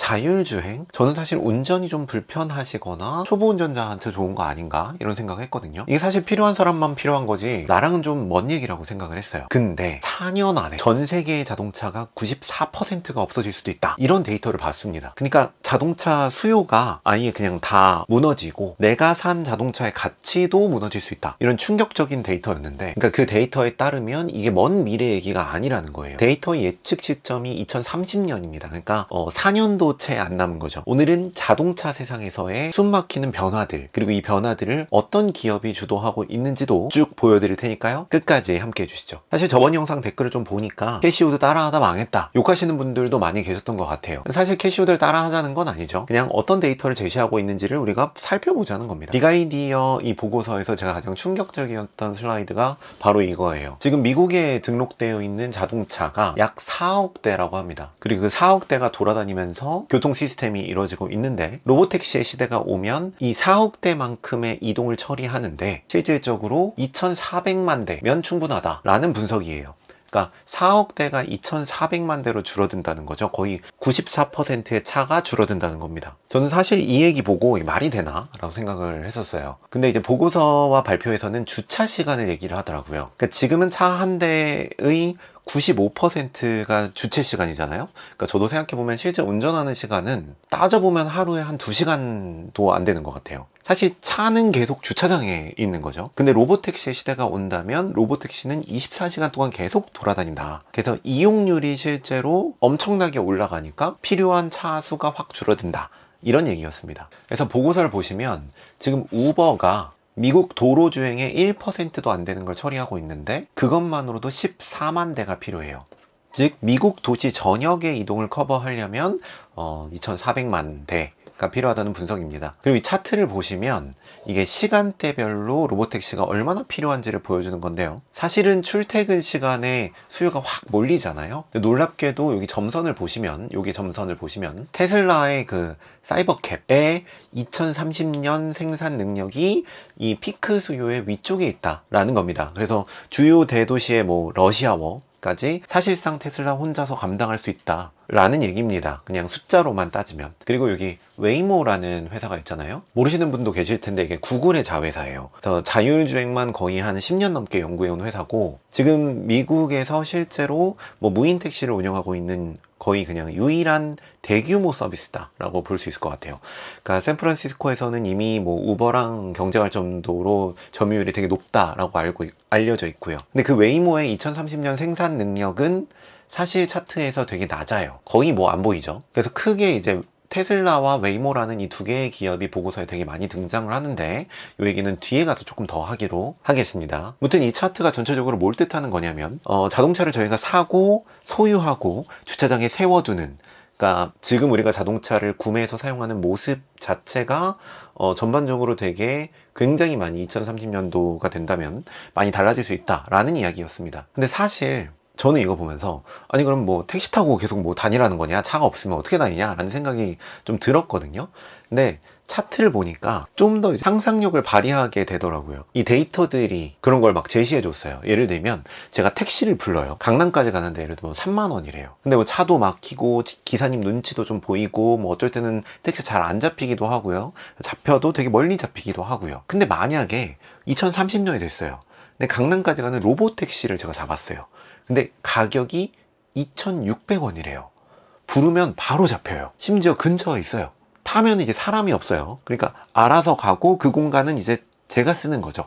자율주행? 저는 사실 운전이 좀 불편하시거나 초보 운전자한테 좋은 거 아닌가 이런 생각을 했거든요. 이게 사실 필요한 사람만 필요한 거지 나랑은 좀 먼 얘기라고 생각을 했어요. 근데 4년 안에 전 세계의 자동차가 94%가 없어질 수도 있다, 이런 데이터를 봤습니다. 그러니까 자동차 수요가 아예 그냥 다 무너지고 내가 산 자동차의 가치도 무너질 수 있다, 이런 충격적인 데이터였는데, 그러니까 그 데이터에 따르면 이게 먼 미래 얘기가 아니라는 거예요. 데이터의 예측 시점이 2030년입니다. 그러니까 4년도 채 안 남은 거죠. 오늘은 자동차 세상에서의 숨막히는 변화들, 그리고 이 변화들을 어떤 기업이 주도하고 있는지도 쭉 보여드릴 테니까요, 끝까지 함께 해주시죠. 사실 저번 영상 댓글을 좀 보니까 캐시우드 따라하다 망했다 욕하시는 분들도 많이 계셨던 것 같아요. 사실 캐시우드를 따라하자는 건 아니죠. 그냥 어떤 데이터를 제시하고 있는지를 우리가 살펴보자는 겁니다. 빅아이디어 이 보고서에서 제가 가장 충격적이었던 슬라이드가 바로 이거예요. 지금 미국에 등록되어 있는 자동차가 약 4억 대라고 합니다. 그리고 그 4억 대가 돌아다니면서 교통 시스템이 이루어지고 있는데, 로보택시의 시대가 오면 이 4억 대만큼의 이동을 처리하는데 실질적으로 2,400만 대면 충분하다라는 분석이에요. 그러니까 4억 대가 2,400만 대로 줄어든다는 거죠. 거의 94%의 차가 줄어든다는 겁니다. 저는 사실 이 얘기 보고 말이 되나? 라고 생각을 했었어요. 근데 이제 보고서와 발표에서는 주차 시간을 얘기를 하더라고요. 그러니까 지금은 차 한 대의 95%가 주체 시간이잖아요. 그러니까 저도 생각해보면 실제 운전하는 시간은 따져보면 하루에 한 2시간도 안 되는 것 같아요. 사실 차는 계속 주차장에 있는 거죠. 근데 로보택시의 시대가 온다면 로보택시는 24시간 동안 계속 돌아다닌다. 그래서 이용률이 실제로 엄청나게 올라가니까 필요한 차 수가 확 줄어든다, 이런 얘기였습니다. 그래서 보고서를 보시면 지금 우버가 미국 도로주행의 1%도 안 되는 걸 처리하고 있는데 그것만으로도 14만 대가 필요해요. 즉 미국 도시 전역의 이동을 커버하려면 2,400만 대가 필요하다는 분석입니다. 그리고 이 차트를 보시면 이게 시간대별로 로보택시가 얼마나 필요한지를 보여주는 건데요. 사실은 출퇴근 시간에 수요가 확 몰리잖아요. 근데 놀랍게도 여기 점선을 보시면, 여기 점선을 보시면 테슬라의 그 사이버캡의 2030년 생산 능력이 이 피크 수요의 위쪽에 있다라는 겁니다. 그래서 주요 대도시의 뭐 러시아워까지 사실상 테슬라 혼자서 감당할 수 있다 라는 얘기입니다. 그냥 숫자로만 따지면. 그리고 여기 웨이모라는 회사가 있잖아요. 모르시는 분도 계실 텐데 이게 구글의 자회사예요. 그래서 자율주행만 거의 한 10년 넘게 연구해온 회사고, 지금 미국에서 실제로 뭐 무인 택시를 운영하고 있는 거의 그냥 유일한 대규모 서비스다라고 볼 수 있을 것 같아요. 그러니까 샌프란시스코에서는 이미 뭐 우버랑 경쟁할 정도로 점유율이 되게 높다라고 알려져 있고요. 근데 그 웨이모의 2030년 생산 능력은 사실 차트에서 되게 낮아요. 거의 뭐 안 보이죠. 그래서 크게 이제 테슬라와 웨이모라는 이 두 개의 기업이 보고서에 되게 많이 등장을 하는데, 이 얘기는 뒤에 가서 조금 더 하기로 하겠습니다. 아무튼 이 차트가 전체적으로 뭘 뜻하는 거냐면 자동차를 저희가 사고 소유하고 주차장에 세워두는, 그러니까 지금 우리가 자동차를 구매해서 사용하는 모습 자체가 전반적으로 되게 굉장히 많이 2030년도가 된다면 많이 달라질 수 있다라는 이야기였습니다. 근데 사실 저는 이거 보면서 아니 그럼 뭐 택시 타고 계속 뭐 다니라는 거냐, 차가 없으면 어떻게 다니냐 라는 생각이 좀 들었거든요. 근데 차트를 보니까 좀 더 상상력을 발휘하게 되더라고요. 이 데이터들이 그런 걸 막 제시해 줬어요. 예를 들면 제가 택시를 불러요. 강남까지 가는데 예를 들면 3만 원이래요. 근데 뭐 차도 막히고 기사님 눈치도 좀 보이고 뭐 어쩔 때는 택시 잘 안 잡히기도 하고요. 잡혀도 되게 멀리 잡히기도 하고요. 근데 만약에 2030년이 됐어요. 근데 강남까지 가는 로보택시를 제가 잡았어요. 근데 가격이 2,600원이래요. 부르면 바로 잡혀요. 심지어 근처에 있어요. 타면 이제 사람이 없어요. 그러니까 알아서 가고 그 공간은 이제 제가 쓰는 거죠.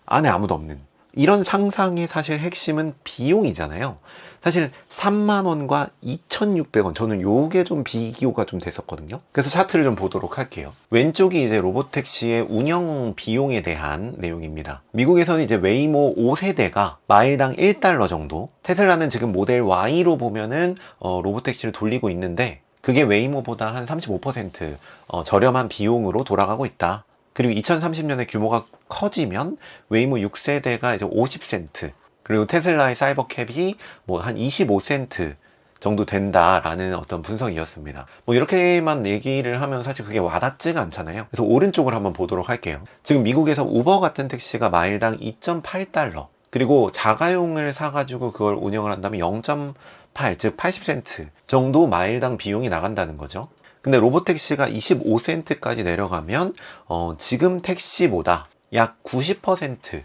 안에 아무도 없는. 이런 상상의 사실 핵심은 비용이잖아요. 사실 3만원과 2,600원, 저는 요게 좀 비교가 좀 됐었거든요. 그래서 차트를 좀 보도록 할게요. 왼쪽이 이제 로보택시의 운영 비용에 대한 내용입니다. 미국에서는 이제 웨이모 5세대가 마일당 1달러 정도, 테슬라는 지금 모델 Y로 보면은 로보택시를 돌리고 있는데 그게 웨이모보다 한 35% 저렴한 비용으로 돌아가고 있다. 그리고 2030년에 규모가 커지면 웨이모 6세대가 이제 50센트, 그리고 테슬라의 사이버캡이 뭐 한 25센트 정도 된다라는 어떤 분석이었습니다. 뭐 이렇게만 얘기를 하면 사실 그게 와닿지가 않잖아요. 그래서 오른쪽을 한번 보도록 할게요. 지금 미국에서 우버 같은 택시가 마일당 2.8달러, 그리고 자가용을 사가지고 그걸 운영을 한다면 0.8, 즉 80센트 정도 마일당 비용이 나간다는 거죠. 근데 로보택시가 25센트까지 내려가면 지금 택시보다 약 90%,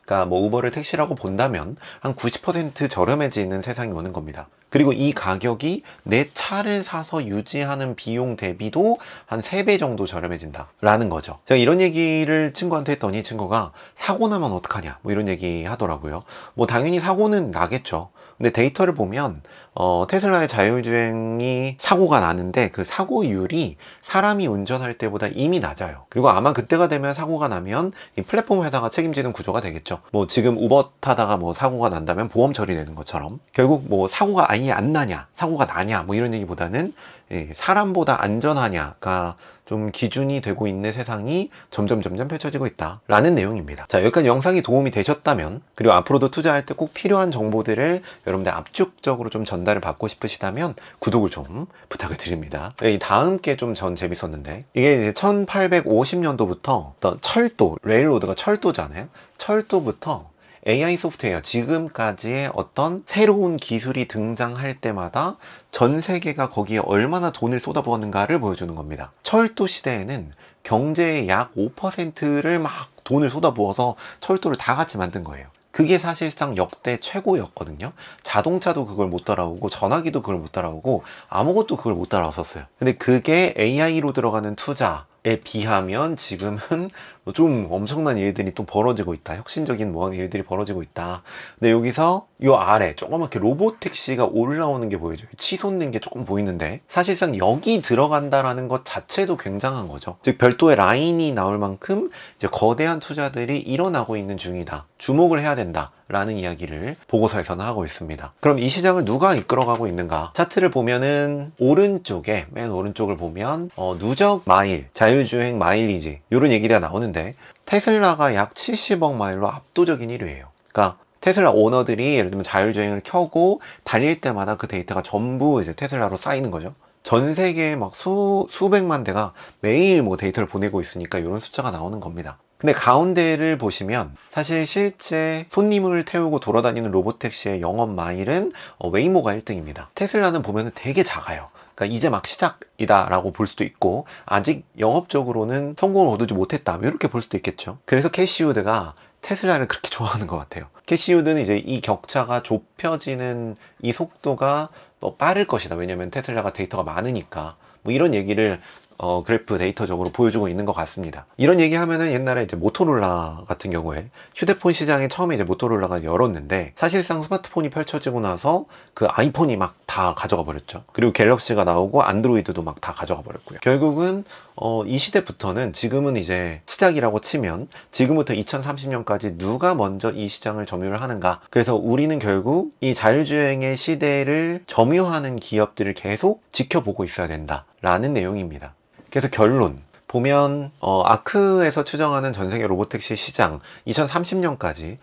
그러니까 뭐 우버를 택시라고 본다면 한 90% 저렴해지는 세상이 오는 겁니다. 그리고 이 가격이 내 차를 사서 유지하는 비용 대비도 한 3배 정도 저렴해진다 라는 거죠. 제가 이런 얘기를 친구한테 했더니 친구가 사고 나면 어떡하냐 뭐 이런 얘기 하더라고요. 뭐 당연히 사고는 나겠죠. 근데 데이터를 보면 테슬라의 자율주행이 사고가 나는데 그 사고율이 사람이 운전할 때보다 이미 낮아요. 그리고 아마 그때가 되면 사고가 나면 이 플랫폼 회사가 책임지는 구조가 되겠죠. 뭐 지금 우버 타다가 뭐 사고가 난다면 보험 처리되는 것처럼 결국 뭐 사고가 아예 안 나냐 사고가 나냐 뭐 이런 얘기보다는 사람보다 안전하냐가 좀 기준이 되고 있는 세상이 점점 펼쳐지고 있다 라는 내용입니다. 자, 여기까지 영상이 도움이 되셨다면, 그리고 앞으로도 투자할 때 꼭 필요한 정보들을 여러분들 압축적으로 좀 전달을 받고 싶으시다면 구독을 좀 부탁을 드립니다. 이 다음 게 좀 전 재밌었는데, 이게 이제 1850년도부터 어떤 철도, 레일로드가 철도잖아요. 철도부터 AI 소프트웨어, 지금까지의 어떤 새로운 기술이 등장할 때마다 전 세계가 거기에 얼마나 돈을 쏟아부었는가를 보여주는 겁니다. 철도 시대에는 경제의 약 5%를 막 돈을 쏟아부어서 철도를 다 같이 만든 거예요. 그게 사실상 역대 최고였거든요. 자동차도 그걸 못 따라오고 전화기도 그걸 못 따라오고 아무것도 그걸 못 따라왔었어요. 근데 그게 AI로 들어가는 투자에 비하면 지금은 좀 엄청난 일들이 또 벌어지고 있다. 혁신적인 일들이 벌어지고 있다. 근데 여기서 이 아래 조그맣게 로보택시가 올라오는 게 보여져요. 치솟는 게 조금 보이는데 사실상 여기 들어간다라는 것 자체도 굉장한 거죠. 즉 별도의 라인이 나올 만큼 이제 거대한 투자들이 일어나고 있는 중이다. 주목을 해야 된다. 라는 이야기를 보고서에서는 하고 있습니다. 그럼 이 시장을 누가 이끌어가고 있는가? 차트를 보면은 오른쪽에, 맨 오른쪽을 보면 누적 마일, 자율주행 마일리지 이런 얘기가 나오는데 테슬라가 약 70억 마일로 압도적인 1위예요. 그러니까 테슬라 오너들이 예를 들면 자율주행을 켜고 달릴 때마다 그 데이터가 전부 이제 테슬라로 쌓이는 거죠. 전 세계에 막 수백만 대가 매일 뭐 데이터를 보내고 있으니까 이런 숫자가 나오는 겁니다. 근데 가운데를 보시면 사실 실제 손님을 태우고 돌아다니는 로보택시의 영업 마일은 웨이모가 1등입니다. 테슬라는 보면 되게 작아요. 그러니까 이제 막 시작이다 라고 볼 수도 있고 아직 영업적으로는 성공을 거두지 못했다 이렇게 볼 수도 있겠죠. 그래서 캐시우드가 테슬라를 그렇게 좋아하는 것 같아요. 캐시우드는 이제 이 격차가 좁혀지는 이 속도가 빠를 것이다. 왜냐면 테슬라가 데이터가 많으니까 뭐 이런 얘기를 그래프 데이터적으로 보여주고 있는 것 같습니다. 이런 얘기 하면은 옛날에 이제 모토로라 같은 경우에 휴대폰 시장에 처음에 이제 모토로라가 열었는데 사실상 스마트폰이 펼쳐지고 나서 그 아이폰이 막 다 가져가 버렸죠. 그리고 갤럭시가 나오고 안드로이드도 막 다 가져가 버렸고요. 결국은 이 시대부터는 지금은 이제 시작이라고 치면 지금부터 2030년까지 누가 먼저 이 시장을 점유를 하는가. 그래서 우리는 결국 이 자율주행의 시대를 점유하는 기업들을 계속 지켜보고 있어야 된다 라는 내용입니다. 그래서 결론 보면 아크에서 추정하는 전세계 로보택시 시장 2030년까지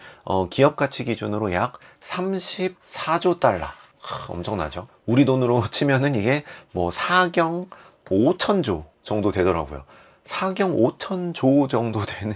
기업 가치 기준으로 약 34조 달러 엄청나죠. 우리 돈으로 치면은 이게 뭐 4경 5천조 정도 되더라고요. 4경 5천조 정도 되는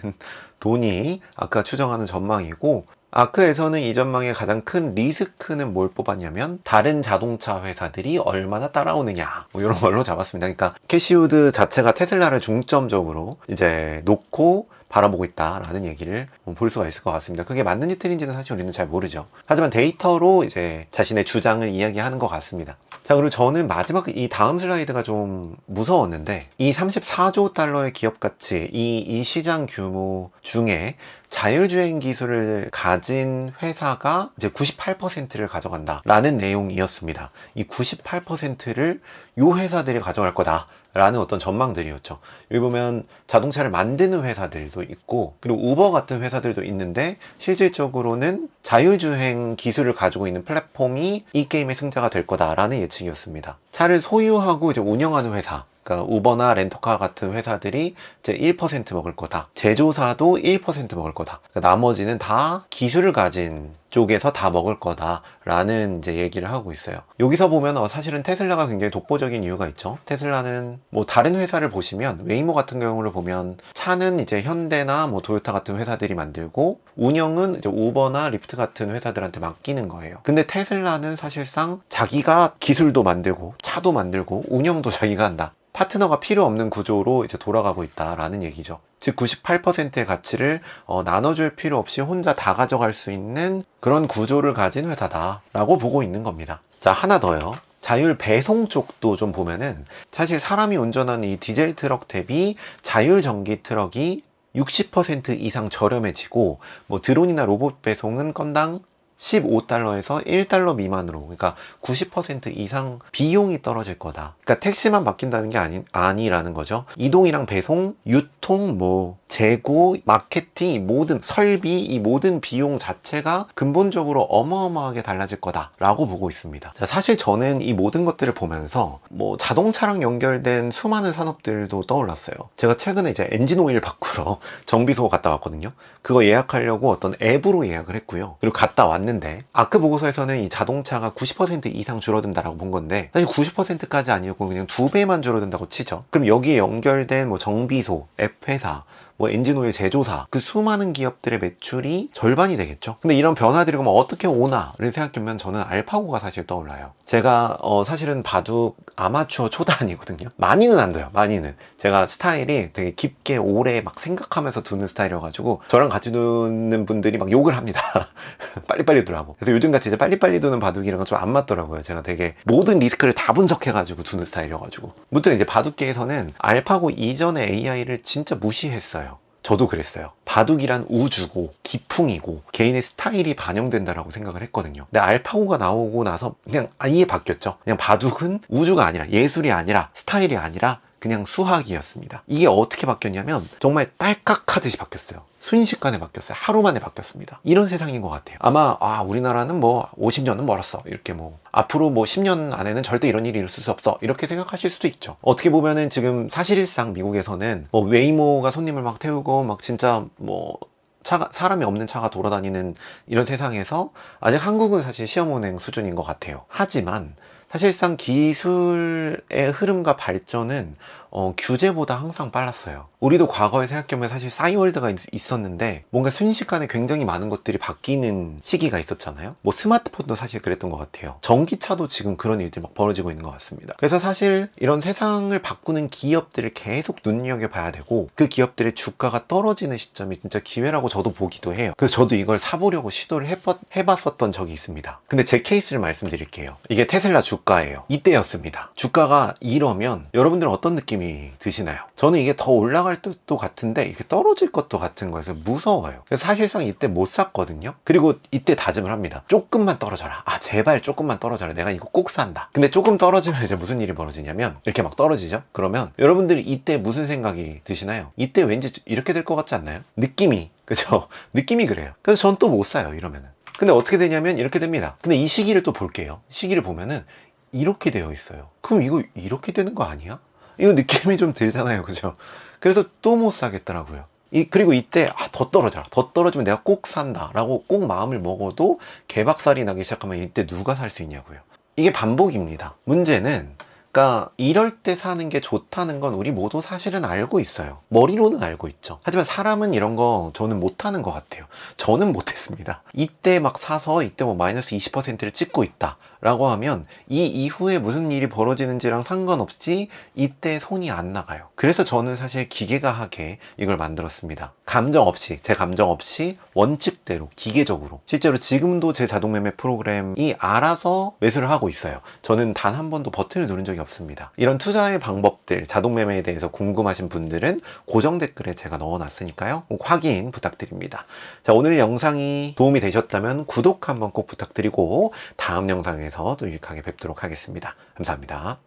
돈이 아까 추정하는 전망이고, 아크에서는 이 전망의 가장 큰 리스크는 뭘 뽑았냐면 다른 자동차 회사들이 얼마나 따라오느냐 뭐 이런 걸로 잡았습니다. 그러니까 캐시우드 자체가 테슬라를 중점적으로 이제 놓고 바라보고 있다라는 얘기를 볼 수가 있을 것 같습니다. 그게 맞는지 틀린지는 사실 우리는 잘 모르죠. 하지만 데이터로 이제 자신의 주장을 이야기하는 것 같습니다. 자, 그리고 저는 마지막 이 다음 슬라이드가 좀 무서웠는데 이 34조 달러의 기업 가치, 이 시장 규모 중에 자율주행 기술을 가진 회사가 이제 98%를 가져간다 라는 내용이었습니다. 이 98%를 이 회사들이 가져갈 거다 라는 어떤 전망들이었죠. 여기 보면 자동차를 만드는 회사들도 있고 그리고 우버 같은 회사들도 있는데 실질적으로는 자율주행 기술을 가지고 있는 플랫폼이 이 게임의 승자가 될 거다라는 예측이었습니다. 차를 소유하고 이제 운영하는 회사, 그러니까 우버나 렌터카 같은 회사들이 이제 1% 먹을 거다. 제조사도 1% 먹을 거다. 그러니까 나머지는 다 기술을 가진 쪽에서 다 먹을 거다라는 이제 얘기를 하고 있어요. 여기서 보면 사실은 테슬라가 굉장히 독보적인 이유가 있죠. 테슬라는 뭐 다른 회사를 보시면 웨이모 같은 경우를 보면 차는 이제 현대나 뭐 도요타 같은 회사들이 만들고 운영은 이제 우버나 리프트 같은 회사들한테 맡기는 거예요. 근데 테슬라는 사실상 자기가 기술도 만들고 차도 만들고 운영도 자기가 한다. 파트너가 필요 없는 구조로 이제 돌아가고 있다라는 얘기죠. 즉 98%의 가치를 나눠줄 필요 없이 혼자 다 가져갈 수 있는 그런 구조를 가진 회사다라고 보고 있는 겁니다. 자, 하나 더요. 자율 배송 쪽도 좀 보면은 사실 사람이 운전하는 이 디젤 트럭 대비 자율 전기 트럭이 60% 이상 저렴해지고, 뭐 드론이나 로봇 배송은 건당 15달러에서 1달러 미만으로, 그러니까 90% 이상 비용이 떨어질 거다. 그러니까 택시만 바뀐다는 게 아니라는 거죠. 이동이랑 배송, 유통, 뭐 재고, 마케팅, 이 모든 설비, 이 모든 비용 자체가 근본적으로 어마어마하게 달라질 거다라고 보고 있습니다. 자, 사실 저는 이 모든 것들을 보면서 뭐 자동차랑 연결된 수많은 산업들도 떠올랐어요. 제가 최근에 이제 엔진 오일 바꾸러 정비소 갔다 왔거든요. 그거 예약하려고 어떤 앱으로 예약을 했고요. 그리고 갔다 왔는데 아크 보고서에서는 이 자동차가 90% 이상 줄어든다라고 본 건데, 사실 90%까지 아니고 그냥 2배만 줄어든다고 치죠. 그럼 여기에 연결된 뭐 정비소, 앱회사, 뭐 엔진오일 제조사, 그 수많은 기업들의 매출이 절반이 되겠죠. 근데 이런 변화들이 그러면 어떻게 오나를 생각해보면 저는 알파고가 사실 떠올라요. 제가 사실은 바둑 아마추어 초단이거든요. 많이는 안 둬요. 많이는. 제가 스타일이 되게 깊게 오래 막 생각하면서 두는 스타일이어가지고 저랑 같이 두는 분들이 막 욕을 합니다. 빨리빨리 두라고. 그래서 요즘같이 이제 빨리빨리 두는 바둑이랑 좀 안 맞더라고요. 제가 되게 모든 리스크를 다 분석해가지고 두는 스타일이어가지고. 무튼 이제 바둑계에서는 알파고 이전의 AI를 진짜 무시했어요. 저도 그랬어요. 바둑이란 우주고 기풍이고 개인의 스타일이 반영된다라고 생각을 했거든요. 근데 알파고가 나오고 나서 그냥 아예 바뀌었죠. 그냥 바둑은 우주가 아니라, 예술이 아니라, 스타일이 아니라 그냥 수학이었습니다. 이게 어떻게 바뀌었냐면 정말 딸깍하듯이 바뀌었어요. 순식간에 바뀌었어요. 하루 만에 바뀌었습니다. 이런 세상인 것 같아요. 아마 우리나라는 뭐 50년은 멀었어, 이렇게 뭐 앞으로 뭐 10년 안에는 절대 이런 일이 있을 수 없어, 이렇게 생각하실 수도 있죠. 어떻게 보면은 지금 사실상 미국에서는 뭐 웨이모가 손님을 막 태우고 막 진짜 뭐 사람이 없는 차가 돌아다니는 이런 세상에서 아직 한국은 사실 시험운행 수준인 것 같아요. 하지만 사실상 기술의 흐름과 발전은 규제보다 항상 빨랐어요. 우리도 과거에 생각해보면 사실 싸이월드가 있었는데 뭔가 순식간에 굉장히 많은 것들이 바뀌는 시기가 있었잖아요. 뭐 스마트폰도 사실 그랬던 것 같아요. 전기차도 지금 그런 일들이 막 벌어지고 있는 것 같습니다. 그래서 사실 이런 세상을 바꾸는 기업들을 계속 눈여겨봐야 되고, 그 기업들의 주가가 떨어지는 시점이 진짜 기회라고 저도 보기도 해요. 그래서 저도 이걸 사보려고 시도를 해봤었던 적이 있습니다. 근데 제 케이스를 말씀드릴게요. 이게 테슬라 주가예요. 이때였습니다. 주가가 이러면 여러분들은 어떤 느낌이 드시나요? 저는 이게 더 올라갈 것도 같은데 이게 떨어질 것도 같은 거여서 무서워요. 그래서 사실상 이때 못 샀거든요. 그리고 이때 다짐을 합니다. 조금만 떨어져라. 제발 조금만 떨어져라. 내가 이거 꼭 산다. 근데 조금 떨어지면 이제 무슨 일이 벌어지냐면 이렇게 막 떨어지죠. 그러면 여러분들이 이때 무슨 생각이 드시나요? 이때 왠지 이렇게 될 것 같지 않나요? 느낌이, 그죠? 느낌이 그래요. 그래서 전 또 못 사요, 이러면은. 근데 어떻게 되냐면 이렇게 됩니다. 근데 이 시기를 또 볼게요. 시기를 보면은 이렇게 되어 있어요. 그럼 이거 이렇게 되는 거 아니야? 이거 느낌이 좀 들잖아요, 그죠? 그래서 또 못 사겠더라고요. 그리고 이때 더 떨어져라. 더 떨어지면 내가 꼭 산다 라고 꼭 마음을 먹어도 개박살이 나기 시작하면 이때 누가 살 수 있냐고요. 이게 반복입니다. 문제는 그러니까 이럴 때 사는 게 좋다는 건 우리 모두 사실은 알고 있어요. 머리로는 알고 있죠. 하지만 사람은 이런 거 저는 못하는 것 같아요. 저는 못했습니다. 이때 막 사서 이때 뭐 마이너스 20%를 찍고 있다 라고 하면 이 이후에 무슨 일이 벌어지는지랑 상관없이 이때 손이 안 나가요. 그래서 저는 사실 기계가하게 이걸 만들었습니다. 감정 없이, 제 감정 없이 원칙대로 기계적으로. 실제로 지금도 제 자동매매 프로그램이 알아서 매수를 하고 있어요. 저는 단 한 번도 버튼을 누른 적이 없습니다. 이런 투자의 방법들, 자동매매에 대해서 궁금하신 분들은 고정 댓글에 제가 넣어놨으니까요. 꼭 확인 부탁드립니다. 자, 오늘 영상이 도움이 되셨다면 구독 한번 꼭 부탁드리고 다음 영상에서 또 유익하게 뵙도록 하겠습니다. 감사합니다.